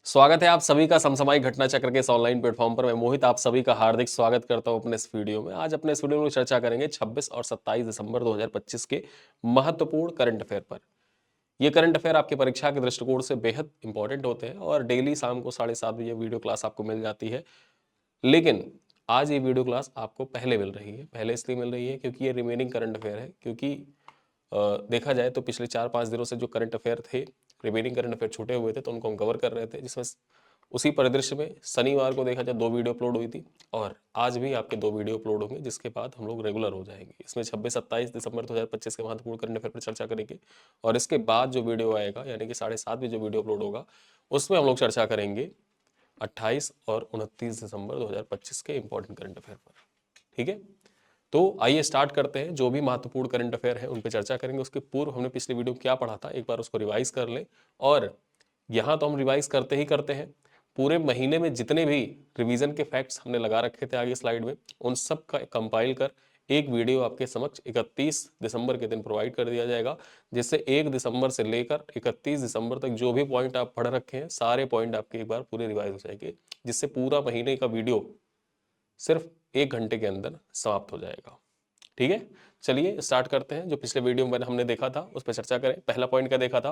स्वागत है आप सभी का समसामयिक घटना चक्र के इस ऑनलाइन प्लेटफॉर्म पर। मैं मोहित आप सभी का हार्दिक स्वागत करता हूं अपने इस वीडियो में। आज अपने इस वीडियो में चर्चा करेंगे 26 और 27 दिसंबर 2025 के महत्वपूर्ण करंट अफेयर पर। ये करंट अफेयर आपकी परीक्षा के दृष्टिकोण से बेहद इंपॉर्टेंट होते हैं और डेली शाम को 7:30 बजे वीडियो क्लास आपको मिल जाती है। लेकिन आज ये वीडियो क्लास आपको पहले मिल रही है। पहले इसलिए मिल रही है क्योंकि ये रिमेनिंग करंट अफेयर है। क्योंकि देखा जाए तो पिछले 4-5 दिनों से जो करंट अफेयर थे, रिमेनिंग करंट अफेयर छूटे हुए थे, तो उनको हम कवर कर रहे थे। जिसमें उसी परिदृश्य में शनिवार को देखा जाए 2 वीडियो अपलोड हुई थी और आज भी आपके 2 वीडियो अपलोड होंगे, जिसके बाद हम लोग रेगुलर हो जाएंगे। इसमें 26-27 दिसंबर 2025 के महत्वपूर्ण करंट अफेयर पर चर्चा करेंगे और इसके बाद जो वीडियो आएगा यानी कि 7:30 बजे जो वीडियो अपलोड होगा उसमें हम लोग चर्चा करेंगे 28 और 29 दिसंबर 2025 के इंपॉर्टेंट करंट अफेयर पर। ठीक है, तो आइए स्टार्ट करते हैं। जो भी महत्वपूर्ण करंट अफेयर है उन पर चर्चा करेंगे। उसके पूर्व हमने पिछले वीडियो में क्या पढ़ा था एक बार उसको रिवाइज कर लें। और यहाँ तो हम रिवाइज करते ही करते हैं। पूरे महीने में जितने भी रिवीजन के फैक्ट्स हमने लगा रखे थे आगे स्लाइड में, उन सब का कंपाइल कर एक वीडियो आपके समक्ष 31 दिसंबर के दिन प्रोवाइड कर दिया जाएगा, जिससे 1 दिसंबर से लेकर 31 दिसंबर तक जो भी पॉइंट आप पढ़ रखे हैं सारे पॉइंट आपके एक बार पूरे रिवाइज हो जाएंगे, जिससे पूरा महीने का वीडियो सिर्फ 1 घंटे के अंदर समाप्त हो जाएगा। ठीक है, चलिए स्टार्ट करते हैं। जो पिछले वीडियो में हमने देखा था उस पर चर्चा करें। पहला पॉइंट क्या देखा था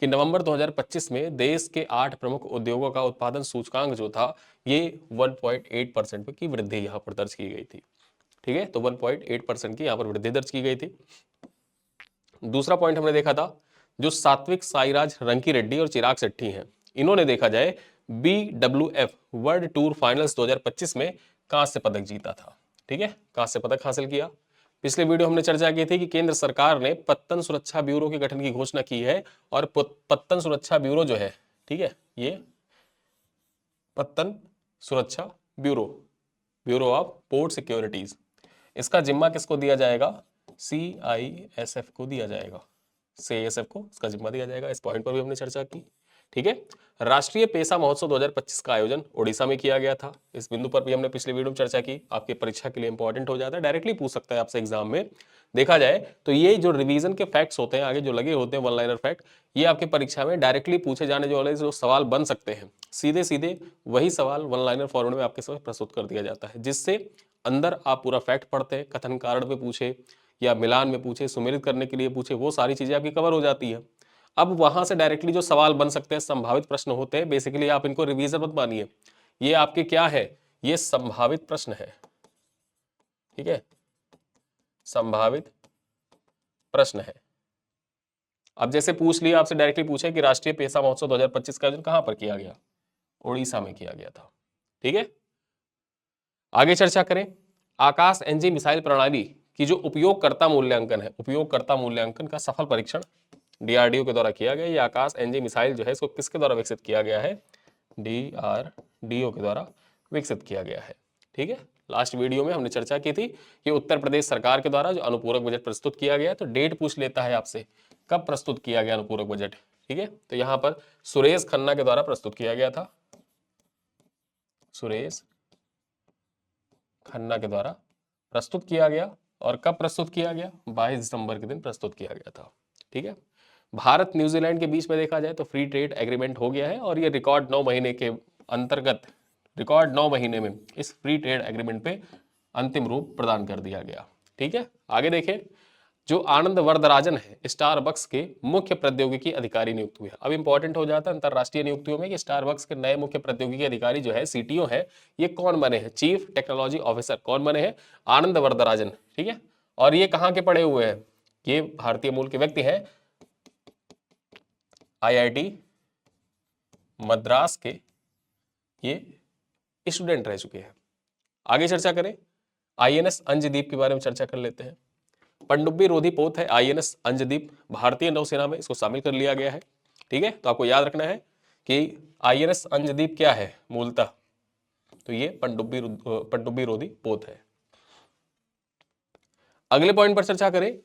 कि नवंबर 2025 में देश के 8 प्रमुख उद्योगों का उत्पादन सूचकांक जो था ये 1.8% की वृद्धि यहाँ पर दर्ज की गई थी। ठीक है, तो 1.8% की यहाँ पर वृद्धि दर्ज की गई थी। दूसरा पॉइंट हमने देखा था जो सात्विक साईराज रंकी रेड्डी और चिराग शेट्टी हैं, इन्होंने देखा जाए BWF वर्ल्ड टूर फाइनल्स 2025 में कांस्य पदक जीता था। ठीक है, कांस्य पदक हासिल किया। पिछले वीडियो हमने चर्चा की थी कि केंद्र सरकार ने पत्तन सुरक्षा ब्यूरो के गठन की घोषणा की है और पत्तन सुरक्षा ब्यूरो जो है, ठीक है, ये पत्तन सुरक्षा bureau, bureau of port securities, इसका जिम्मा किसको दिया जाएगा? CISF को दिया जाएगा। CISF को इसका जिम्मा दिया जाएगा। इस पॉइंट पर भी हमने चर्चा की। ठीक है, राष्ट्रीय पेशा महोत्सव 2025 का आयोजन ओडिशा में किया गया था। इस बिंदु पर भी हमने पिछले वीडियो में चर्चा की। आपकी परीक्षा के लिए इंपॉर्टेंट हो जाता है, डायरेक्टली पूछ सकता है आपसे एग्जाम में। देखा जाए तो ये जो रिवीजन के फैक्ट्स होते हैं आगे जो लगे होते हैं, वन लाइनर फैक्ट, ये आपकी परीक्षा में डायरेक्टली पूछे जाने वाले जो सवाल बन सकते हैं, सीधे सीधे वही सवाल वन लाइनर फॉर्मेट में आपके समक्ष प्रस्तुत कर दिया जाता है, जिससे अंदर आप पूरा फैक्ट पढ़ते हैं, कथन कारण में पूछे या मिलान में पूछे, सुमेलित करने के लिए पूछे, वो सारी चीजें आपकी कवर हो जाती है। अब वहां से डायरेक्टली जो सवाल बन सकते हैं, संभावित प्रश्न होते हैं, बेसिकली आप इनको रिवीजन मत मानिए, ये आपके क्या है, ये संभावित प्रश्न है। ठीक है, संभावित प्रश्न है। अब जैसे पूछ लिया आपसे, डायरेक्टली पूछे कि राष्ट्रीय पेशा महोत्सव 2025 का आयोजन कहां पर किया गया? ओडिशा में किया गया था। ठीक है, आगे चर्चा करें। आकाश एनजी मिसाइल प्रणाली की जो उपयोगकर्ता मूल्यांकन है, उपयोगकर्ता मूल्यांकन का सफल परीक्षण DRDO के द्वारा किया गया। ये आकाश एनजी मिसाइल जो है इसको किसके द्वारा विकसित किया गया है? DRDO के द्वारा विकसित किया गया है। ठीक है, लास्ट वीडियो में हमने चर्चा की थी कि उत्तर प्रदेश सरकार के द्वारा जो अनुपूरक बजट प्रस्तुत किया गया है, तो डेट पूछ लेता है आपसे, कब प्रस्तुत किया गया अनुपूरक बजट। ठीक है, तो यहां पर सुरेश खन्ना के द्वारा प्रस्तुत किया गया था। सुरेश खन्ना के द्वारा प्रस्तुत किया गया। और कब प्रस्तुत किया गया? 22 दिसंबर के दिन प्रस्तुत किया गया था। ठीक है, भारत न्यूजीलैंड के बीच में देखा जाए तो फ्री ट्रेड एग्रीमेंट हो गया है और ये रिकॉर्ड 9 महीने के अंतर्गत, रिकॉर्ड 9 महीने में इस फ्री ट्रेड एग्रीमेंट पे अंतिम रूप प्रदान कर दिया गया। ठीक है, आगे देखें। जो आनंद वरदराजन है स्टारबक्स के मुख्य प्रौद्योगिकी अधिकारी नियुक्त हुए। अब इंपॉर्टेंट हो जाता है अंतरराष्ट्रीय नियुक्तियों में कि स्टारबक्स के नए मुख्य प्रौद्योगिकी अधिकारी जो है, CTO है, ये कौन बने हैं? चीफ टेक्नोलॉजी ऑफिसर कौन बने हैं? आनंद वरदराजन। ठीक है, और ये कहाँ के पढ़े हुए हैं? ये भारतीय मूल के व्यक्ति हैं, IIT मद्रास के ये स्टूडेंट रह चुके हैं। आगे चर्चा करें, INS अंजदीप के बारे में चर्चा कर लेते हैं। पनडुब्बी रोधी पोत है INS अंजदीप, भारतीय नौसेना में इसको शामिल कर लिया गया है। ठीक है, तो आपको याद रखना है कि INS अंजदीप क्या है मूलतः, तो ये पनडुब्बी रोधी पोत है। अगले पॉइंट पर चर्चा करें।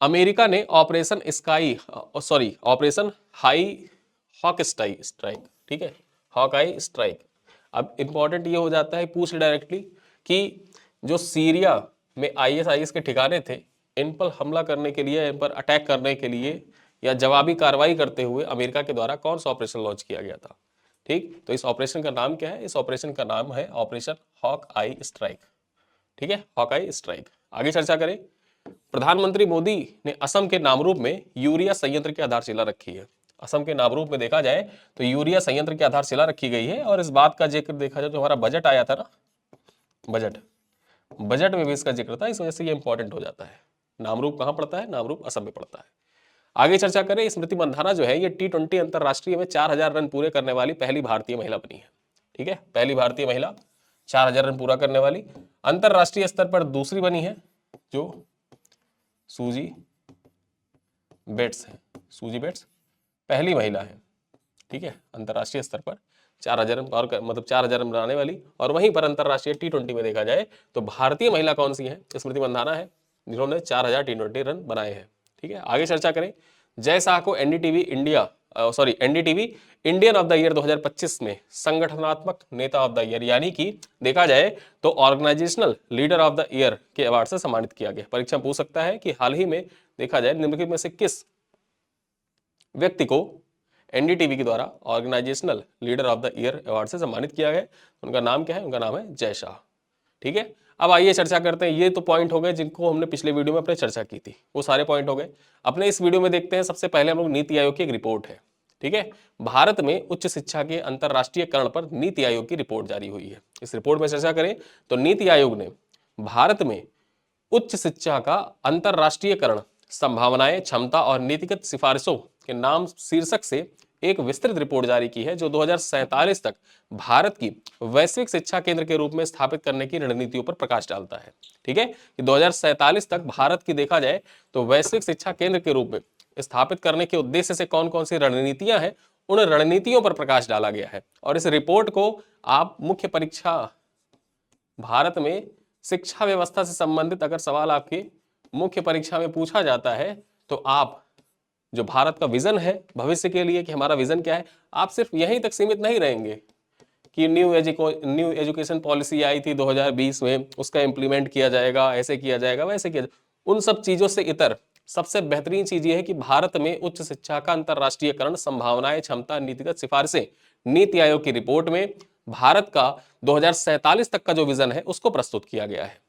अमेरिका ने ऑपरेशन स्ट्राइक, ठीक है, हॉकआई स्ट्राइक। अब इंपॉर्टेंट ये हो जाता है, पूछ डायरेक्टली कि जो सीरिया में ISIS के ठिकाने थे, इन पर हमला करने के लिए, इन पर अटैक करने के लिए या जवाबी कार्रवाई करते हुए अमेरिका के द्वारा कौन सा ऑपरेशन लॉन्च किया गया था? ठीक, तो इस ऑपरेशन का नाम क्या है? इस ऑपरेशन का नाम है ऑपरेशन हॉक आई स्ट्राइक। ठीक है, हॉक आई स्ट्राइक। आगे चर्चा करें। प्रधानमंत्री मोदी ने असम के नामरूप में यूरिया संयंत्र की आधारशिला रखी है। असम के नामरूप में देखा जाए तो यूरिया संयंत्र की आधारशिला रखी गई है। और इस बात का जिक्र देखा जाए तो हमारा बजट आया था ना, बजट में भी इसका जिक्र था, इस वजह से ये इंपॉर्टेंट हो जाता है। नामरूप कहाँ पड़ता है? नामरूप असम में पड़ता है। आगे चर्चा करें। स्मृति मंधाना जो है ये T20 अंतरराष्ट्रीय में 4000 रन पूरे करने वाली पहली भारतीय महिला बनी है। ठीक है, पहली भारतीय महिला 4000 रन पूरा करने वाली। अंतरराष्ट्रीय स्तर पर दूसरी बनी है जो सूजी बेट्स है। सूजी बेट्स पहली महिला है। ठीक है, अंतरराष्ट्रीय स्तर पर 4000 रन और मतलब 4000 रन बनाने वाली। और वहीं पर अंतरराष्ट्रीय T20 में देखा जाए तो भारतीय महिला कौन सी है? स्मृति मंधाना है, जिन्होंने 4000 T20 रन बनाए हैं। ठीक है, आगे चर्चा करें। जय शाह को NDTV Indian of the year 2025 में संगठनात्मक नेता ऑफ द ईयर यानी कि देखा जाए तो organisational leader of the year के अवार्ड से सम्मानित किया गया। परीक्षा पूछ सकता है कि हाल ही में देखा जाए निम्नलिखित में से किस व्यक्ति को एनडीटीवी के द्वारा organisational leader of the year award से सम्मानित किया गया। उनका नाम क्या है? उनका नाम है जय शाह। ठीक है, अब आइए चर्चा करते हैं। ये तो पॉइंट हो गए जिनको हमने पिछले वीडियो में अपने चर्चा की थी, वो सारे पॉइंट हो गए। अपने इस वीडियो में देखते हैं। सबसे पहले हम लोग नीति आयोग की एक रिपोर्ट है। ठीक है, भारत में उच्च शिक्षा के अंतरराष्ट्रीयकरण पर नीति आयोग की रिपोर्ट जारी हुई है। इस रिपोर्ट में चर्चा करें तो नीति आयोग ने भारत में उच्च शिक्षा का अंतरराष्ट्रीयकरण, संभावनाएं, क्षमता और नीतिगत सिफारिशों के नाम शीर्षक से एक विस्तृत रिपोर्ट जारी की है, जो 2047 तक भारत की वैश्विक शिक्षा केंद्र के रूप में स्थापित करने की रणनीतियों पर प्रकाश डालता है। ठीक है, कि 2047 तक भारत की देखा जाए तो वैश्विक शिक्षा केंद्र के रूप में स्थापित करने के उद्देश्य से कौन कौन सी रणनीतियां हैं, उन रणनीतियों पर प्रकाश डाला गया है। और इस रिपोर्ट को आप मुख्य परीक्षा, भारत में शिक्षा व्यवस्था से संबंधित अगर सवाल आपकी मुख्य परीक्षा में पूछा जाता है तो आप जो भारत का विजन है भविष्य के लिए कि हमारा विजन क्या है, आप सिर्फ यहीं तक सीमित नहीं रहेंगे कि न्यू एजुकेशन पॉलिसी आई थी 2020 में, उसका इंप्लीमेंट किया जाएगा, ऐसे किया जाएगा, वैसे किया जाएगा। उन सब चीजों से इतर सबसे बेहतरीन चीज यह है कि भारत में उच्च शिक्षा का अंतरराष्ट्रीयकरण, संभावनाएं, क्षमता, नीतिगत सिफारिशें नीति आयोग की रिपोर्ट में भारत का 2047 तक का जो विजन है उसको प्रस्तुत किया गया है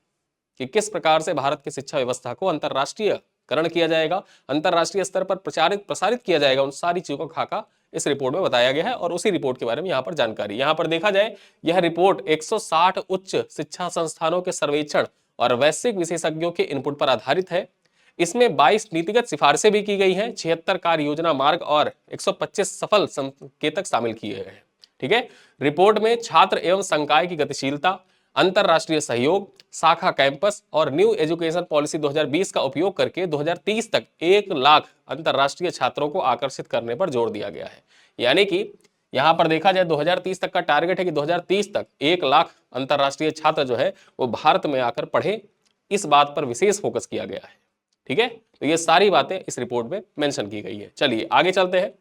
कि किस प्रकार से भारत की शिक्षा व्यवस्था को अंतरराष्ट्रीयकरण किया जाएगा, अंतरराष्ट्रीय स्तर पर प्रसारित किया जाएगा। उन सारी चीजों का खाका इस रिपोर्ट में बताया गया है और उसी रिपोर्ट के बारे में यहाँ पर जानकारी। यहाँ पर देखा जाए यह रिपोर्ट 160 उच्च शिक्षा संस्थानों के सर्वेक्षण और वैश्विक विशेषज्ञों के इनपुट पर आधारित है। इसमें 22 नीतिगत सिफारिशें भी की गई हैं, 76 कार्य योजना मार्ग और 125 सफल संकेतक शामिल किए गए हैं। ठीक है, रिपोर्ट में छात्र एवं संकाय की गतिशीलता, अंतरराष्ट्रीय सहयोग, शाखा कैंपस और न्यू एजुकेशन पॉलिसी 2020 का उपयोग करके 2030 तक 1 लाख अंतरराष्ट्रीय छात्रों को आकर्षित करने पर जोर दिया गया है। यानी कि यहां पर देखा जाए 2030 तक का टारगेट है कि 2030 तक 1 लाख अंतरराष्ट्रीय छात्र जो है वो भारत में आकर पढ़े, इस बात पर विशेष फोकस किया गया है। ठीक है, तो ये सारी बातें इस रिपोर्ट में मेंशन की गई है। चलिए आगे चलते हैं।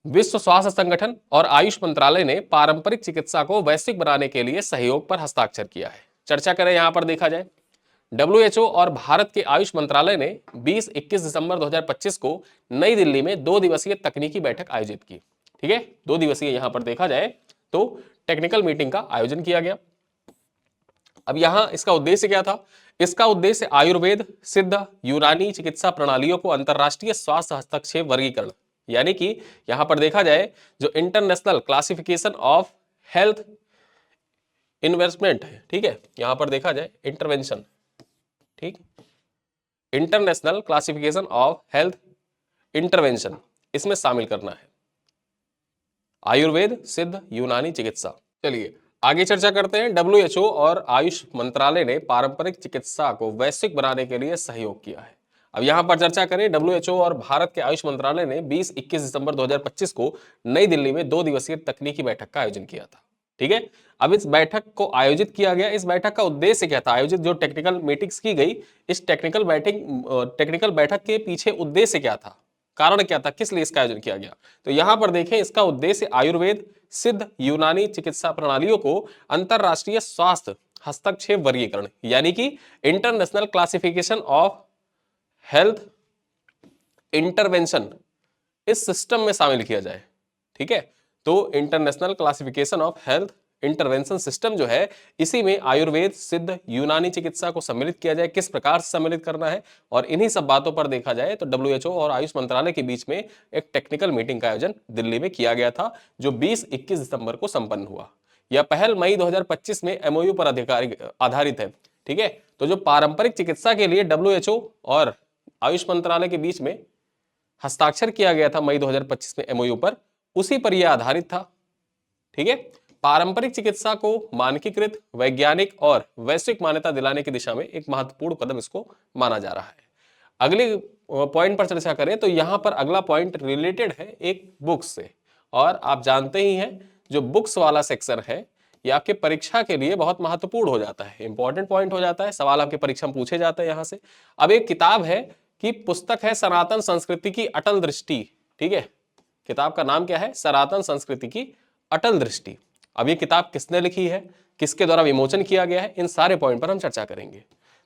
विश्व स्वास्थ्य संगठन और आयुष मंत्रालय ने पारंपरिक चिकित्सा को वैश्विक बनाने के लिए सहयोग पर हस्ताक्षर किया है। चर्चा करें यहां पर देखा जाए WHO और भारत के आयुष मंत्रालय ने 20-21 दिसंबर 2025 को नई दिल्ली में 2 दिवसीय तकनीकी बैठक आयोजित की। ठीक है, 2 दिवसीय यहां पर देखा जाए तो टेक्निकल मीटिंग का आयोजन किया गया। अब यहां इसका उद्देश्य क्या था? इसका उद्देश्य आयुर्वेद, सिद्ध, यूनानी चिकित्सा प्रणालियों को अंतरराष्ट्रीय स्वास्थ्य हस्तक्षेप वर्गीकरण, यानी कि यहां पर देखा जाए जो international classification of health investment है। ठीक है, यहां पर देखा जाए इंटरवेंशन, ठीक, international classification of health intervention, इसमें शामिल करना है आयुर्वेद, सिद्ध, यूनानी चिकित्सा। चलिए आगे चर्चा करते हैं। WHO और आयुष मंत्रालय ने पारंपरिक चिकित्सा को वैश्विक बनाने के लिए सहयोग किया है। अब यहां पर चर्चा करें, WHO और भारत के आयुष मंत्रालय ने 20-21 दिसंबर 2025 को नई दिल्ली में 2 दिवसीय तकनीकी बैठक का आयोजन किया था। ठीक है, अब इस बैठक को आयोजित किया गया। इस बैठक का उद्देश्य क्या था? आयोजित जो टेक्निकल मीटिंग्स की गई, इस टेक्निकल बैठक के पीछे उद्देश्य क्या था, कारण क्या था, किस लिए इसका आयोजन किया गया? तो यहां पर देखें, इसका उद्देश्य आयुर्वेद, सिद्ध, यूनानी चिकित्सा प्रणालियों को अंतरराष्ट्रीय स्वास्थ्य हस्तक्षेप वर्गीकरण, यानी कि international classification of health intervention, इस सिस्टम में शामिल किया जाए। ठीक है, तो international classification of health intervention system जो है, इसी में आयुर्वेद, सिद्ध, यूनानी चिकित्सा को सम्मिलित किया जाए, किस प्रकार से सम्मिलित करना है, और इन्हीं सब बातों पर देखा जाए तो डब्ल्यूएचओ और आयुष मंत्रालय के बीच में एक टेक्निकल मीटिंग का आयोजन दिल्ली में किया गया था, जो 20-21 दिसंबर को संपन्न हुआ। यह पहल मई 2025 में एमओयू पर आधारित है। ठीक है, तो जो पारंपरिक चिकित्सा के लिए डब्ल्यूएचओ और आयुष मंत्रालय के बीच में हस्ताक्षर किया गया था मई 2025 में एमओयू पर, उसी पर यह आधारित था। ठीक है, पारंपरिक चिकित्सा को मानकीकृत, वैज्ञानिक और वैश्विक मान्यता दिलाने की दिशा में एक महत्वपूर्ण कदम इसको माना जा रहा है। अगले पॉइंट पर चर्चा करें तो यहां पर अगला पॉइंट रिलेटेड है एक बुक्स से, और आप जानते ही हैं जो बुक्स वाला सेक्शन है ये आपके परीक्षा के लिए बहुत महत्वपूर्ण हो जाता है, इंपॉर्टेंट पॉइंट हो जाता है, सवाल आपके परीक्षा में पूछे जाते हैं यहां से। अब एक किताब है कि पुस्तक है सनातन संस्कृति की अटल दृष्टि। ठीक है, किताब का नाम क्या है? सनातन संस्कृति की अटल दृष्टि। अब ये किताब किसने लिखी है, किसके द्वारा विमोचन किया गया है, इन सारे पॉइंट पर हम चर्चा करेंगे।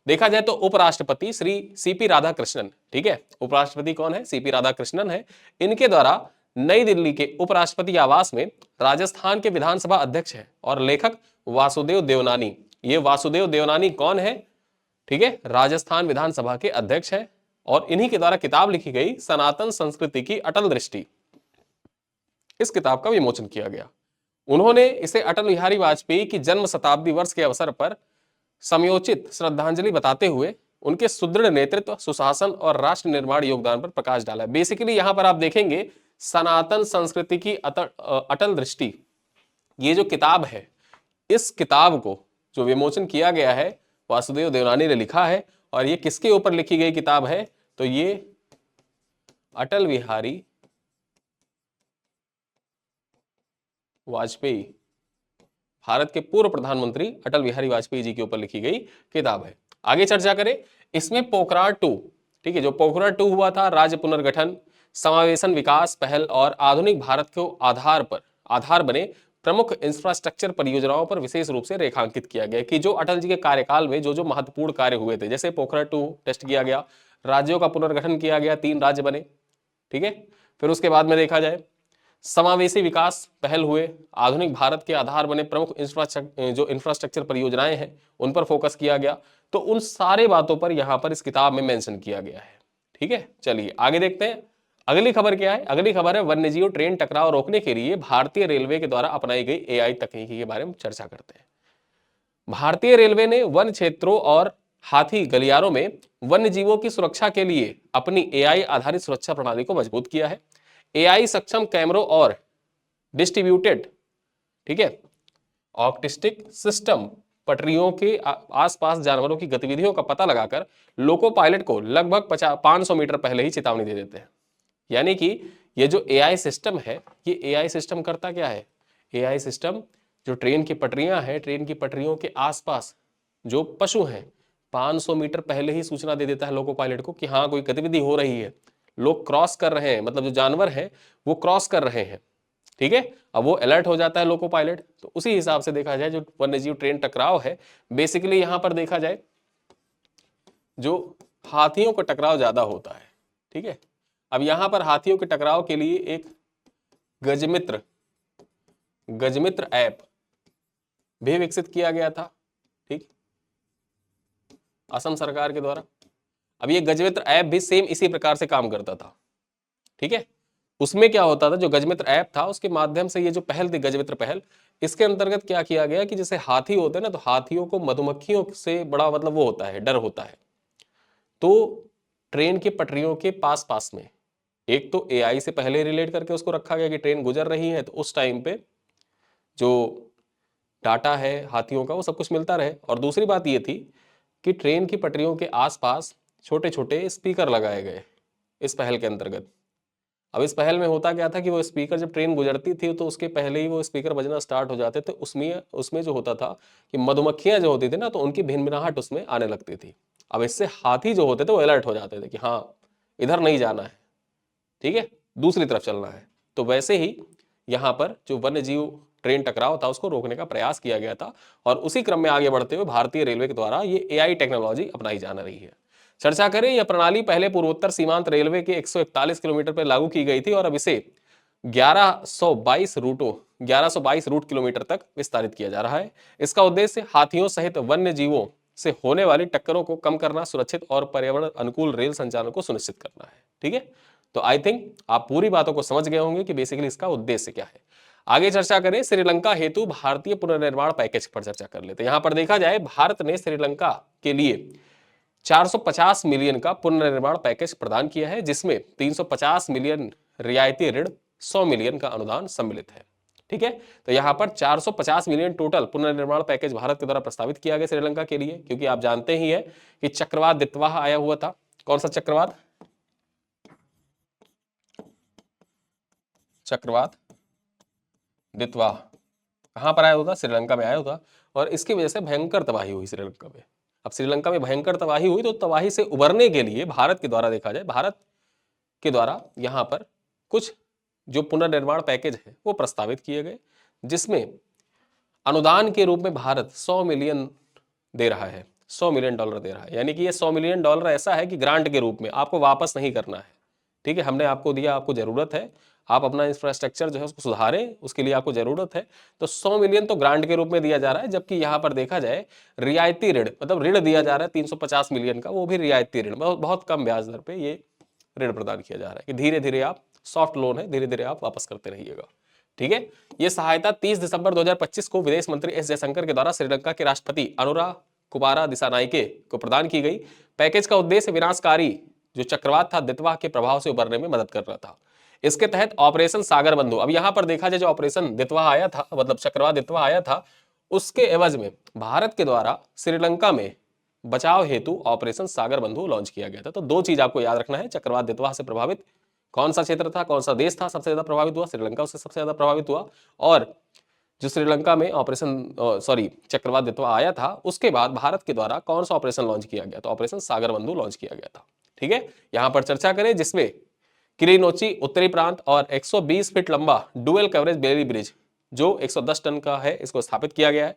देखा जाए तो उपराष्ट्रपति श्री सीपी राधाकृष्णन, ठीक है, उपराष्ट्रपति कौन है? सीपी राधाकृष्णन है। इनके द्वारा नई दिल्ली के उपराष्ट्रपति आवास में राजस्थान के विधानसभा अध्यक्ष है और लेखक वासुदेव देवनानी। ये वासुदेव देवनानी कौन है? ठीक है, राजस्थान विधानसभा के अध्यक्ष है, और इन्हीं के द्वारा किताब लिखी गई सनातन संस्कृति की अटल दृष्टि। इस किताब का विमोचन किया गया। उन्होंने इसे अटल बिहारी वाजपेयी की जन्म शताब्दी वर्ष के अवसर पर समयोचित श्रद्धांजलि बताते हुए उनके सुदृढ़ नेतृत्व, सुशासन और राष्ट्र निर्माण योगदान पर प्रकाश डाला है। बेसिकली यहां पर आप देखेंगे सनातन संस्कृति की अटल दृष्टि, ये जो किताब है, इस किताब को जो विमोचन किया गया है वासुदेव देवनानी ने लिखा है, और ये किसके ऊपर लिखी गई किताब है? तो ये अटल बिहारी वाजपेयी, भारत के पूर्व प्रधानमंत्री अटल बिहारी वाजपेयी जी के ऊपर लिखी गई किताब है। आगे चर्चा करें, इसमें पोखराण 2, ठीक है, जो पोखराण 2 हुआ था, राज्य पुनर्गठन, समावेशन, विकास पहल और आधुनिक भारत को आधार बने प्रमुख इंफ्रास्ट्रक्चर परियोजनाओं पर विशेष रूप से रेखांकित किया गया कि जो अटल जी के कार्यकाल में जो जो महत्वपूर्ण कार्य हुए थे, जैसे पोखराण 2 टेस्ट किया गया, राज्यों का पुनर्गठन किया गया, 3 राज्य बने। ठीक है, फिर उसके बाद में देखा जाए समावेशी विकास पहल हुए, आधुनिक भारत के आधार बने प्रमुख इंफ्रास्ट्रक्चर परियोजनाएं हैं उन पर फोकस किया गया। तो उन सारे बातों पर यहां पर इस किताब में मेंशन किया गया है। ठीक है, चलिए आगे देखते हैं। अगली खबर क्या है? अगली खबर है वन्यजीव ट्रेन टकराव रोकने के लिए भारतीय रेलवे के द्वारा अपनाई गई एआई तकनीकी के बारे में चर्चा करते हैं। भारतीय रेलवे ने वन क्षेत्रों और हाथी गलियारों में वन्यजीवों की सुरक्षा के लिए अपनी एआई आधारित सुरक्षा प्रणाली को मजबूत किया है। एआई सक्षम कैमरों और डिस्ट्रीब्यूटेड, ठीक है, ऑप्टिस्टिक सिस्टम पटरियों के आसपास जानवरों की गतिविधियों का पता लगाकर लोको पायलट को लगभग 500 मीटर पहले ही चेतावनी दे देते हैं। यानी कि ये जो एआई सिस्टम है, ये एआई सिस्टम करता क्या है? एआई सिस्टम जो ट्रेन की पटरियां हैं, ट्रेन की पटरियों के आसपास जो पशु हैं, 500 मीटर पहले ही सूचना दे देता है लोको पायलट को कि हाँ कोई गतिविधि हो रही है, लोग क्रॉस कर रहे हैं, मतलब जो जानवर हैं वो क्रॉस कर रहे हैं। ठीक है, अब वो अलर्ट हो जाता है लोको पायलट। तो उसी हिसाब से देखा जाए जो वन्यजीव ट्रेन टकराव है, बेसिकली यहां पर देखा जाए जो हाथियों का टकराव ज्यादा होता है। ठीक है, अब यहां पर हाथियों के टकराव के लिए एक गजमित्र ऐप भी विकसित किया गया था, ठीक, असम सरकार के द्वारा। अब ये गजमित्र ऐप भी सेम इसी प्रकार से काम करता था। ठीक है, उसमें क्या होता था, जो गजमित्र ऐप था उसके माध्यम से ये जो पहल थी गजमित्र पहल, इसके अंतर्गत क्या किया गया कि जैसे हाथी होते हैं ना, तो हाथियों को मधुमक्खियों से बड़ा मतलब वो होता है, डर होता है। तो ट्रेन की पटरियों के पास पास में एक तो एआई से पहले रिलेट करके उसको रखा गया कि ट्रेन गुजर रही है तो उस टाइम पे जो डाटा है हाथियों का वो सब कुछ मिलता रहे, और दूसरी बात ये थी कि ट्रेन की पटरियों के आसपास छोटे छोटे स्पीकर लगाए गए इस पहल के अंतर्गत। अब इस पहल में होता क्या था कि वो स्पीकर जब ट्रेन गुजरती थी तो उसके पहले ही वो स्पीकर बजना स्टार्ट हो जाते थे। उसमें जो होता था कि मधुमक्खियां जो होती थी ना, तो उनकी भिनभिनाहट उसमें आने लगती थी। अब इससे हाथी जो होते थे वो अलर्ट हो जाते थे कि हाँ इधर नहीं जाना है, ठीक है, दूसरी तरफ चलना है। तो वैसे ही यहाँ पर जो वन्यजीव ट्रेन टकराव था उसको रोकने का प्रयास किया गया था, और उसी क्रम में आगे बढ़ते हुए भारतीय रेलवे के द्वारा ये एआई टेक्नोलॉजी अपनाई जा रही है। चर्चा करें, यह प्रणाली पहले पूर्वोत्तर सीमांत रेलवे के 141 किलोमीटर पर लागू की गई थी, और अब इसे 1122 रूट किलोमीटर तक विस्तारित किया जा रहा है। इसका उद्देश्य हाथियों सहित वन्य जीवों से होने वाली टक्करों को कम करना, सुरक्षित और पर्यावरण अनुकूल रेल संचालन को सुनिश्चित करना है। ठीक है, तो आई थिंक आप पूरी बातों को समझ गए होंगे कि बेसिकली इसका उद्देश्य क्या है। आगे चर्चा करें श्रीलंका हेतु भारतीय पुनर्निर्माण पैकेज पर चर्चा कर लेते हैं। यहां पर देखा जाए भारत ने श्रीलंका के लिए 450 मिलियन का पुनर्निर्माण पैकेज प्रदान किया है, जिसमें 350 मिलियन रियायती ऋण, 100 मिलियन का अनुदान सम्मिलित है। ठीक है, तो यहां पर 450 मिलियन टोटल पुनर्निर्माण पैकेज भारत के द्वारा प्रस्तावित किया गया श्रीलंका के लिए, क्योंकि आप जानते ही है कि चक्रवात दितवाह आया हुआ था। कौन सा चक्रवात? चक्रवात दितवाह कहां पर आया होता? श्रीलंका में आया होता, और इसकी वजह से भयंकर तबाही हुई श्रीलंका में। अब श्रीलंका में भयंकर तबाही हुई, तो तबाही से उबरने के लिए भारत के द्वारा देखा जाए, भारत के द्वारा यहां पर कुछ जो पुनर्निर्माण पैकेज है वो प्रस्तावित किए गए, जिसमें अनुदान के रूप में भारत 100 मिलियन दे रहा है, 100 मिलियन डॉलर दे रहा है। यानी कि ये 100 मिलियन डॉलर ऐसा है कि ग्रांट के रूप में आपको वापस नहीं करना है। ठीक है, हमने आपको दिया, आपको जरूरत है, आप अपना इंफ्रास्ट्रक्चर जो है उसको सुधारें, उसके लिए आपको जरूरत है, तो 100 मिलियन तो ग्रांट के रूप में दिया जा रहा है। जबकि यहां पर देखा जाए रियायती ऋण, मतलब ऋण दिया जा रहा है 350 मिलियन का, वो भी रियायती ऋण, बहुत कम ब्याज दर पे ये ऋण प्रदान किया जा रहा है कि धीरे धीरे आप, सॉफ्ट लोन है, धीरे धीरे आप वापस करते रहिएगा। ठीक है, ये सहायता 30 दिसंबर 2025 को विदेश मंत्री एस जयशंकर के द्वारा श्रीलंका के राष्ट्रपति अनुरा कुमारा दिसानायके को प्रदान की गई। पैकेज का उद्देश्य विनाशकारी जो चक्रवात था दितवाह के प्रभाव से उबरने में मदद करना था। इसके तहत ऑपरेशन सागर बंधु, अब यहां पर देखा जाए जो ऑपरेशन दितवाह आया था, मतलब चक्रवात दितवाह आया था, उसके एवज में भारत के द्वारा श्रीलंका में बचाव हेतु ऑपरेशन सागर बंधु लॉन्च किया गया था। तो दो चीज आपको याद रखना है, चक्रवात दितवाह से प्रभावित कौन सा क्षेत्र था, कौन सा देश था सबसे ज्यादा प्रभावित हुआ? श्रीलंका उससे सबसे ज्यादा प्रभावित हुआ। और जो श्रीलंका में ऑपरेशन चक्रवात दितवाह आया था, उसके बाद भारत के द्वारा कौन सा ऑपरेशन लॉन्च किया गया? तो ऑपरेशन सागर बंधु लॉन्च किया गया था। ठीक है, यहां पर चर्चा करें, जिसमें किलिनोची उत्तरी प्रांत और 120 फीट लंबा डुअल कवरेज बेली ब्रिज जो 110 टन का है, इसको स्थापित किया गया है।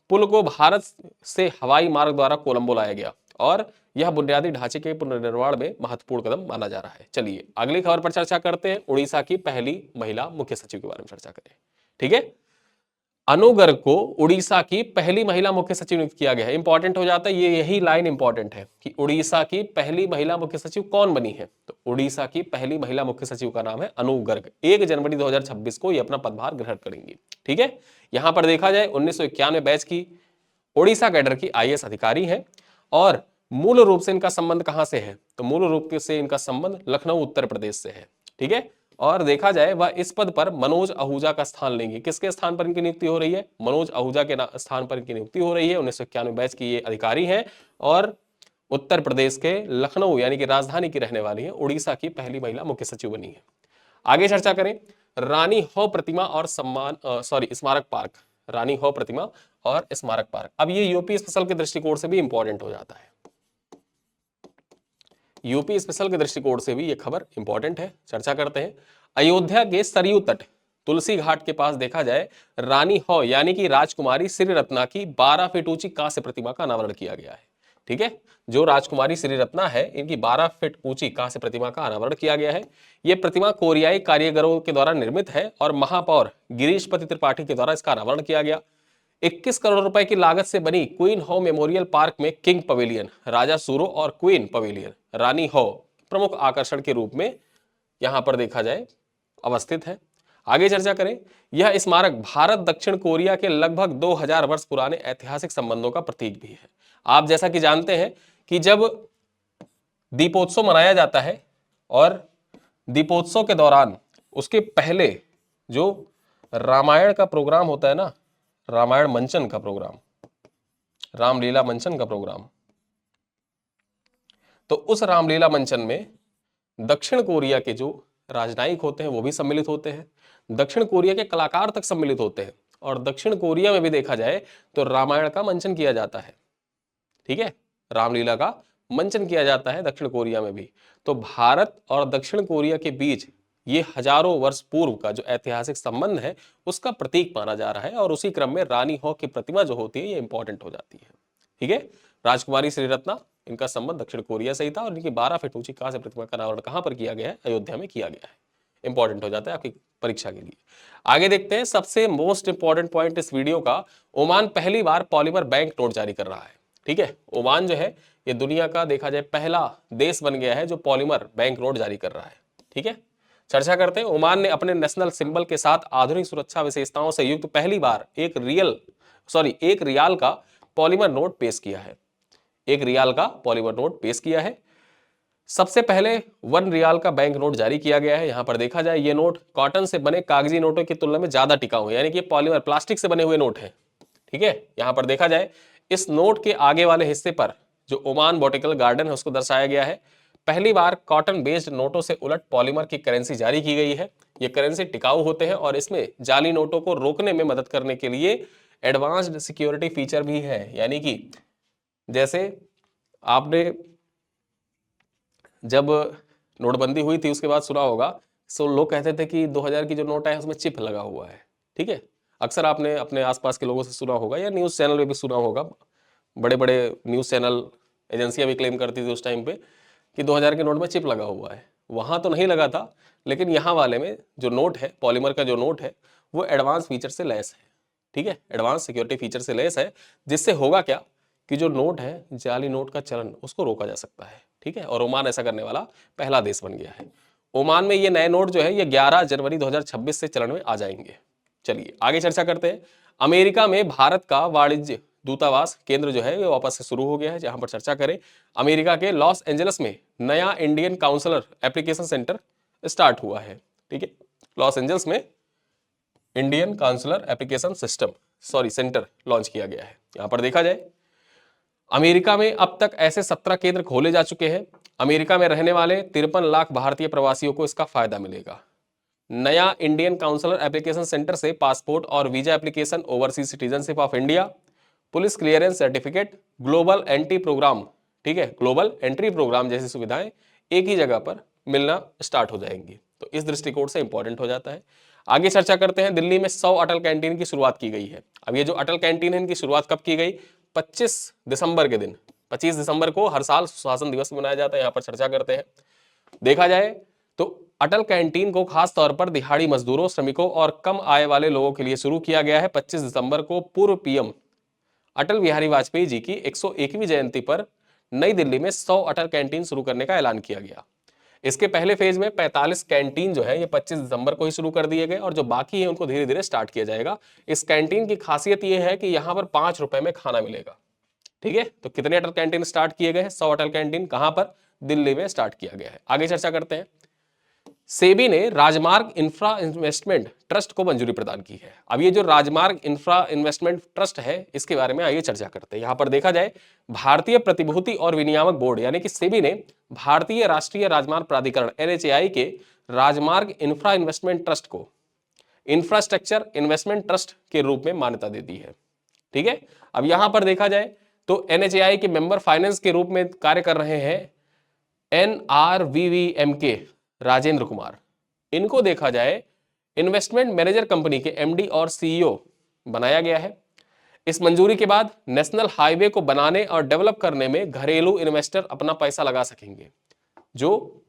पुल को भारत से हवाई मार्ग द्वारा कोलंबो लाया गया और यह बुनियादी ढांचे के पुनर्निर्माण में महत्वपूर्ण कदम माना जा रहा है। चलिए अगली खबर पर चर्चा करते हैं। उड़ीसा की पहली महिला मुख्य सचिव के बारे में चर्चा करें। ठीक है, अनु गर्ग को उड़ीसा की पहली महिला मुख्य सचिव नियुक्त किया गया है। इंपॉर्टेंट हो जाता है ये, यही लाइन इंपॉर्टेंट है कि उड़ीसा की पहली महिला मुख्य सचिव कौन बनी है? तो उड़ीसा की पहली महिला मुख्य सचिव का नाम है अनु गर्ग। 1 जनवरी 2026 को ये अपना पदभार ग्रहण करेंगी। ठीक है, यहां पर देखा जाए 1991 बैच की उड़ीसा कैडर की आईएएस अधिकारी है और मूल रूप से इनका संबंध कहां से है? तो मूल रूप से इनका संबंध लखनऊ उत्तर प्रदेश से है। ठीक है, और देखा जाए वह इस पद पर मनोज आहूजा का स्थान लेंगे। किसके स्थान पर इनकी नियुक्ति हो रही है? मनोज आहूजा के स्थान पर इनकी नियुक्ति हो रही है। 1991 बैच की ये अधिकारी हैं और उत्तर प्रदेश के लखनऊ यानी कि राजधानी की रहने वाली है। उड़ीसा की पहली महिला मुख्य सचिव बनी है। आगे चर्चा करें, रानी हो प्रतिमा और स्मारक पार्क। रानी हो प्रतिमा और स्मारक पार्क, अब ये यूपी स्पेशल के दृष्टिकोण से भी इंपॉर्टेंट हो जाता है। यूपी स्पेशल के दृष्टिकोण से भी ये खबर इंपॉर्टेंट है, चर्चा करते हैं। अयोध्या के सरयू तट तुलसी घाट के पास देखा जाए रानी हो यानी कि राजकुमारी श्री रत्ना की 12 फीट ऊंची कांस्य प्रतिमा का अनावरण किया गया है। ठीक है, जो राजकुमारी श्री रत्ना है इनकी 12 फीट ऊंची कांस्य प्रतिमा का अनावरण किया गया है। यह प्रतिमा कोरियाई कारीगरों के द्वारा निर्मित है और महापौर गिरीशपति त्रिपाठी के द्वारा इसका अनावरण किया गया। 21 करोड़ रुपए की लागत से बनी क्वीन हो मेमोरियल पार्क में किंग पवेलियन, राजा सूरो और क्वीन पवेलियन रानी हो प्रमुख आकर्षण के रूप में यहां पर देखा जाए अवस्थित है। आगे चर्चा करें, यह स्मारक भारत दक्षिण कोरिया के लगभग 2000 वर्ष पुराने ऐतिहासिक संबंधों का प्रतीक भी है। आप जैसा कि जानते हैं कि जब दीपोत्सव मनाया जाता है और दीपोत्सव के दौरान उसके पहले जो रामायण का प्रोग्राम होता है ना, रामायण मंचन का प्रोग्राम, रामलीला मंचन का प्रोग्राम, तो उस रामलीला मंचन में दक्षिण कोरिया के जो राजनयिक होते हैं वो भी सम्मिलित होते हैं, दक्षिण कोरिया के कलाकार तक सम्मिलित होते हैं और दक्षिण कोरिया में भी देखा जाए तो रामायण का मंचन किया जाता है। ठीक है, रामलीला का मंचन किया जाता है दक्षिण कोरिया में भी। तो भारत और दक्षिण कोरिया के बीच ये हजारों वर्ष पूर्व का जो ऐतिहासिक संबंध है उसका प्रतीक माना जा रहा है और उसी क्रम में रानी हो की प्रतिमा जो होती है ये इंपॉर्टेंट हो जाती है। ठीक है, राजकुमारी श्री रत्ना इनका संबंध दक्षिण कोरिया से ही था और इनकी 12 फीट ऊंची कांस्य प्रतिमा का अनावरण कहां पर किया गया है? अयोध्या में किया गया है। इंपॉर्टेंट हो जाता है आपकी परीक्षा के लिए। आगे देखते हैं सबसे मोस्ट इंपॉर्टेंट पॉइंट इस वीडियो का, ओमान पहली बार पॉलीमर बैंक नोट जारी कर रहा है। ठीक है, ओमान जो है ये दुनिया का देखा जाए पहला देश बन गया है जो पॉलीमर बैंक नोट जारी कर रहा है। ठीक है, चर्चा करते हैं। ओमान ने अपने नेशनल सिंबल के साथ आधुनिक सुरक्षा विशेषताओं से युक्त पहली बार एक रियाल का पॉलीमर नोट पेश किया है। एक रियाल का पॉलीमर नोट पेश किया है। सबसे पहले 1 रियाल का बैंक नोट जारी किया गया है। यहां पर देखा जाए ये नोट कॉटन से बने कागजी नोटों की तुलना में ज्यादा टिकाऊ है, यानी कि पॉलीमर प्लास्टिक से बने हुए नोट हैं। ठीक है, यहां पर देखा जाए इस नोट के आगे वाले हिस्से पर जो ओमान बॉटिकल गार्डन है उसको दर्शाया गया है। पहली बार कॉटन बेस्ड नोटों से उलट पॉलीमर की करेंसी जारी की गई है। ये करेंसी टिकाऊ होते हैं और इसमें जाली नोटों को रोकने में मदद करने के लिए एडवांस्ड सिक्योरिटी फीचर भी है। यानी कि जैसे आपने जब नोटबंदी हुई थी उसके बाद सुना होगा, सो लोग कहते थे कि 2000 की जो नोट है उसमें चिप लगा हुआ है। ठीक है, अक्सर आपने अपने आसपास के लोगों से सुना होगा या न्यूज़ चैनल में भी सुना होगा। बड़े बड़े न्यूज़ चैनल एजेंसियां भी क्लेम करती थी उस टाइम पे कि 2000 के नोट में चिप लगा हुआ है। वहाँ तो नहीं लगा था, लेकिन यहाँ वाले में जो नोट है, पॉलीमर का जो नोट है, वो एडवांस फीचर से लैस है। ठीक है, एडवांस सिक्योरिटी फीचर से लैस है, जिससे होगा क्या कि जो नोट है, जाली नोट का चलन उसको रोका जा सकता है। ठीक है, और ओमान ऐसा करने वाला पहला देश बन गया है। ओमान में ये नए नोट जो है ये 11 जनवरी 2026 से चलन में आ जाएंगे। चलिए आगे चर्चा करते हैं। अमेरिका में भारत का वाणिज्य दूतावास केंद्र जो है ये वापस से शुरू हो गया है। जहां पर चर्चा करें, अमेरिका के लॉस एंजल्स में नया Indian consular application centre start हुआ है। ठीक है, लॉस एंजल्स में Indian consular application centre launch किया गया है। यहां पर देखा जाए अमेरिका में अब तक ऐसे 17 केंद्र खोले जा चुके हैं। अमेरिका में रहने वाले 53 लाख भारतीय प्रवासियों को इसका फायदा मिलेगा। नया इंडियन काउंसलर एप्लीकेशन सेंटर से पासपोर्ट और visa application, overseas citizenship of India, police clearance certificate, global entry programme, ठीक है, ग्लोबल एंट्री प्रोग्राम जैसी सुविधाएं एक ही जगह पर मिलना स्टार्ट हो जाएंगी। तो इस दृष्टिकोण से इंपॉर्टेंट हो जाता है। आगे चर्चा करते हैं। दिल्ली में 100 अटल कैंटीन की शुरुआत की गई है। अब ये जो अटल कैंटीन है इनकी शुरुआत कब की गई? 25 दिसंबर के दिन। 25 दिसंबर को हर साल सुशासन दिवस मनाया जाता है। यहाँ पर चर्चा करते हैं। देखा जाए तो अटल कैंटीन को खास तौर पर दिहाड़ी मजदूरों, श्रमिकों और कम आय वाले लोगों के लिए शुरू किया गया है। 25 दिसंबर को पूर्व पीएम अटल बिहारी वाजपेयी जी की 101वीं जयंती पर नई दिल्ली में 100 अटल कैंटीन शुरू करने का ऐलान किया गया। इसके पहले फेज में 45 कैंटीन जो है ये 25 दिसंबर को ही शुरू कर दिए गए और जो बाकी है उनको धीरे धीरे स्टार्ट किया जाएगा। इस कैंटीन की खासियत ये है कि यहाँ पर 5 रुपए में खाना मिलेगा। ठीक है, तो कितने अटल कैंटीन स्टार्ट किए गए हैं? 100 अटल कैंटीन। कहां पर? दिल्ली में स्टार्ट किया गया है। आगे चर्चा करते हैं। सेबी ने राजमार्ग इंफ्रा इन्वेस्टमेंट ट्रस्ट को मंजूरी प्रदान की है। अब ये जो राजमार्ग इंफ्रा इन्वेस्टमेंट ट्रस्ट है इसके बारे में आइए चर्चा करते हैं। यहां पर देखा जाए भारतीय प्रतिभूति और विनियामक बोर्ड यानी कि सेबी ने भारतीय राष्ट्रीय राजमार्ग प्राधिकरण एनएचएआई के राजमार्ग इंफ्रा इन्वेस्टमेंट ट्रस्ट को इंफ्रास्ट्रक्चर इन्वेस्टमेंट ट्रस्ट के रूप में मान्यता दे दी है। ठीक है, अब यहां पर देखा जाए तो एनएचएआई के मेंबर फाइनेंस के रूप में कार्य कर रहे हैं एनआरवीवीएम के राजेंद्र कुमार। इनको देखा जाए इन्वेस्टमेंट मैनेजर कंपनी के एमडी और सीईओ बनाया गया है। इस मंजूरी के बाद नेशनल हाईवे को बनाने और डेवलप करने में घरेलू इन्वेस्टर अपना पैसा लगा सकेंगे। जो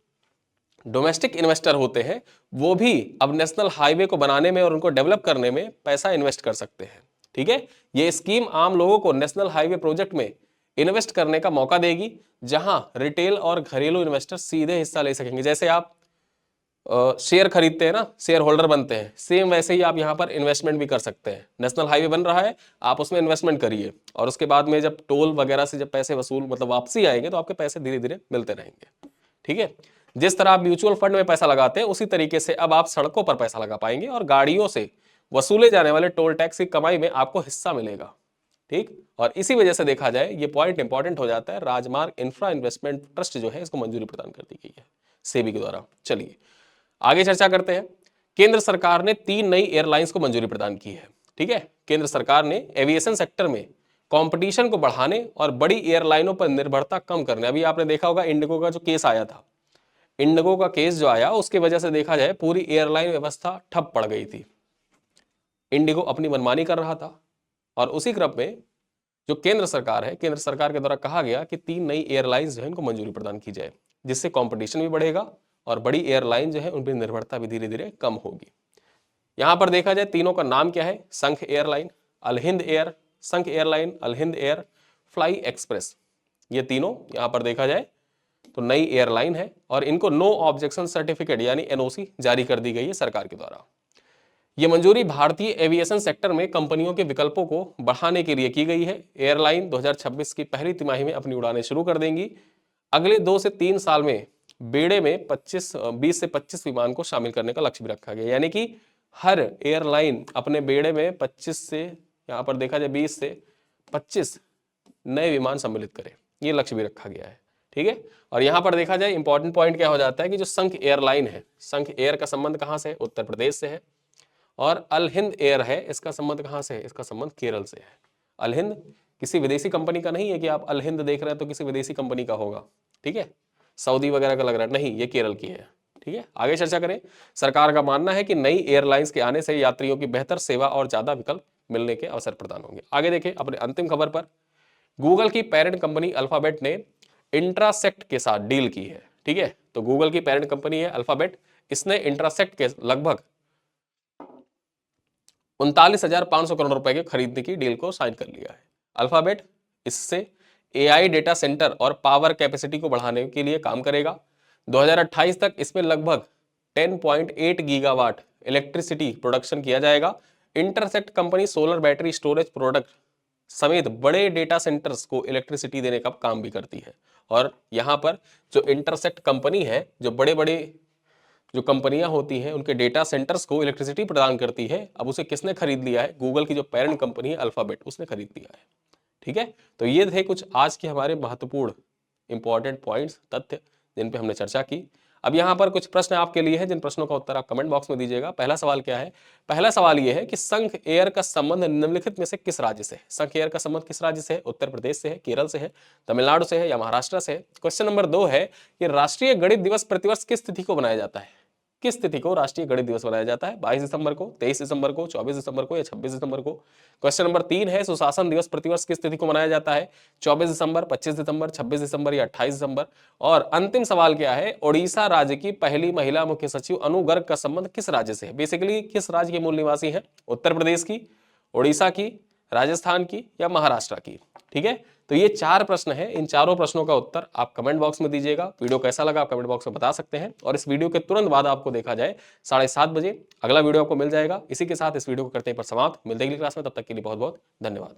डोमेस्टिक इन्वेस्टर होते हैं वो भी अब नेशनल हाईवे को बनाने में और उनको डेवलप करने में पैसा इन्वेस्ट कर सकते हैं। ठीक है, ये स्कीम आम लोगों को नेशनल हाईवे प्रोजेक्ट में इन्वेस्ट करने का मौका देगी, जहां रिटेल और घरेलू इन्वेस्टर सीधे हिस्सा ले सकेंगे। जैसे आप शेयर खरीदते हैं ना, शेयर होल्डर बनते हैं, सेम वैसे ही आप यहाँ पर इन्वेस्टमेंट भी कर सकते हैं। नेशनल हाईवे बन रहा है, आप उसमें इन्वेस्टमेंट करिए और उसके बाद में जब टोल वगैरह से जब पैसे वसूल मतलब वापसी आएंगे तो आपके पैसे धीरे धीरे मिलते रहेंगे। ठीक है, जिस तरह आप म्यूचुअल फंड में पैसा लगाते हैं उसी तरीके से अब आप सड़कों पर पैसा लगा पाएंगे और गाड़ियों से वसूले जाने वाले टोल टैक्स की कमाई में आपको हिस्सा मिलेगा। ठीक, और इसी वजह से देखा जाए ये पॉइंट इंपॉर्टेंट हो जाता है। राजमार्ग इंफ्रा इन्वेस्टमेंट ट्रस्ट जो है इसको मंजूरी प्रदान कर दी गई है सेबी के द्वारा। चलिए आगे चर्चा करते हैं। केंद्र सरकार ने 3 नई एयरलाइंस को मंजूरी प्रदान की है। ठीक है, केंद्र सरकार ने एविएशन सेक्टर में कंपटीशन को बढ़ाने और बड़ी एयरलाइनों पर निर्भरता कम करने, अभी आपने देखा होगा इंडिगो का जो केस आया था, इंडिगो का केस जो आया उसकी वजह से देखा जाए पूरी एयरलाइन व्यवस्था ठप पड़ गई थी। इंडिगो अपनी मनमानी कर रहा था और उसी क्रम में जो केंद्र सरकार है, केंद्र सरकार के द्वारा कहा गया कि 3 नई एयरलाइंस जो है इनको मंजूरी प्रदान की जाए, जिससे कंपटीशन भी बढ़ेगा और बड़ी एयरलाइन जो है उन पर निर्भरता भी धीरे धीरे कम होगी। यहां पर देखा जाए तीनों का नाम क्या है, संघ एयरलाइन, अल हिंद एयर, संघ एयरलाइन, अल हिंद एयर, फ्लाई एक्सप्रेस, ये तीनों यहां पर देखा जाए तो नई एयरलाइन है और इनको नो ऑब्जेक्शन सर्टिफिकेट यानी एनओसी जारी कर दी गई है सरकार के द्वारा। ये मंजूरी भारतीय एविएशन सेक्टर में कंपनियों के विकल्पों को बढ़ाने के लिए की गई है। एयरलाइन 2026 की पहली तिमाही में अपनी उड़ानें शुरू कर देंगी। अगले 2 से 3 साल में बेड़े में 20 से 25 विमान को शामिल करने का लक्ष्य भी रखा गया, यानी कि हर एयरलाइन अपने बेड़े में 25 से, यहाँ पर देखा जाए 20 से 25 नए विमान सम्मिलित करे, ये लक्ष्य भी रखा गया है। ठीक है, और यहाँ पर देखा जाए इंपॉर्टेंट पॉइंट क्या हो जाता है कि जो संघ एयरलाइन है, संघ एयर का संबंध कहाँ से है, उत्तर प्रदेश से है, और अल हिंद एयर है, इसका संबंध कहाँ से है, इसका संबंध केरल से है। अल हिंद किसी विदेशी कंपनी का नहीं है कि आप अल हिंद देख रहे हैं तो किसी विदेशी कंपनी का होगा, ठीक है, सऊदी वगैरह का लग रहा है, नहीं, ये केरल की है। ठीक है, आगे चर्चा करें। सरकार का मानना है कि नई एयरलाइंस के आने से यात्रियों की बेहतर सेवा और ज्यादा विकल्प मिलने के अवसर प्रदान होंगे। आगे देखें अपने अंतिम खबर पर, गूगल की पेरेंट कंपनी अल्फाबेट ने इंट्रासेक्ट के साथ डील की है। ठीक है, तो गूगल की पेरेंट कंपनी है अल्फाबेट, इसने इंट्रासेक्ट के लगभग 39,500 करोड़ रुपए के खरीदने की डील को साइन कर लिया है। अल्फाबेट इससे एआई डेटा सेंटर और पावर कैपेसिटी को बढ़ाने के लिए काम करेगा। 2028 तक इसमें लगभग 10.8 गीगावाट इलेक्ट्रिसिटी प्रोडक्शन किया जाएगा। Intersect company solar battery storage product समेत बड़े डेटा सेंटर्स को इलेक्ट्रिसिटी देने का काम भी करती है। और यहां पर जो इंटरसेक्ट कंपनी है, जो बड़े बड़े जो कंपनियां होती हैं उनके डेटा सेंटर्स को इलेक्ट्रिसिटी प्रदान करती है, अब उसे किसने खरीद लिया है, गूगल की जो पेरेंट कंपनी है अल्फाबेट, उसने खरीद लिया है। ठीक है, तो ये थे कुछ आज के हमारे महत्वपूर्ण इंपॉर्टेंट पॉइंट्स, तथ्य जिन पे हमने चर्चा की। अब यहाँ पर कुछ प्रश्न आपके लिए हैं, जिन प्रश्नों का उत्तर आप कमेंट बॉक्स में दीजिएगा। पहला सवाल क्या है, पहला सवाल ये है कि संघ एयर का संबंध निम्नलिखित में से किस राज्य से है। संघ एयर का संबंध किस राज्य से है, उत्तर प्रदेश से है, केरल से है, तमिलनाडु से है या महाराष्ट्र से है। क्वेश्चन नंबर 2 है कि राष्ट्रीय गणित दिवस प्रतिवर्ष किस तिथि को मनाया जाता है, किस तिथि को राष्ट्रीय गणित दिवस मनाया जाता है, 22 दिसंबर को, 23 दिसंबर को, 24 दिसंबर को या 26 दिसंबर को। क्वेश्चन नंबर 3 है सुशासन दिवस प्रतिवर्ष किस तिथि को मनाया जाता है, 24 दिसंबर, 25 दिसंबर, 26 दिसंबर या 28 दिसंबर। और अंतिम सवाल क्या है, ओडिशा राज्य की पहली महिला मुख्य सचिव अनु गर्ग का संबंध किस राज्य से है। बेसिकली किस राज्य के मूल निवासी है, उत्तर प्रदेश की, ओडिशा की, राजस्थान की या महाराष्ट्र की। ठीक है, तो ये 4 प्रश्न हैं, इन चारों प्रश्नों का उत्तर आप कमेंट बॉक्स में दीजिएगा। वीडियो कैसा लगा आप कमेंट बॉक्स में बता सकते हैं, और इस वीडियो के तुरंत बाद आपको देखा जाए 7:30 बजे अगला वीडियो आपको मिल जाएगा। इसी के साथ इस वीडियो को करते हैं पर समाप्त। मिलते हैं अगली क्लास में, तब तक के लिए बहुत बहुत धन्यवाद।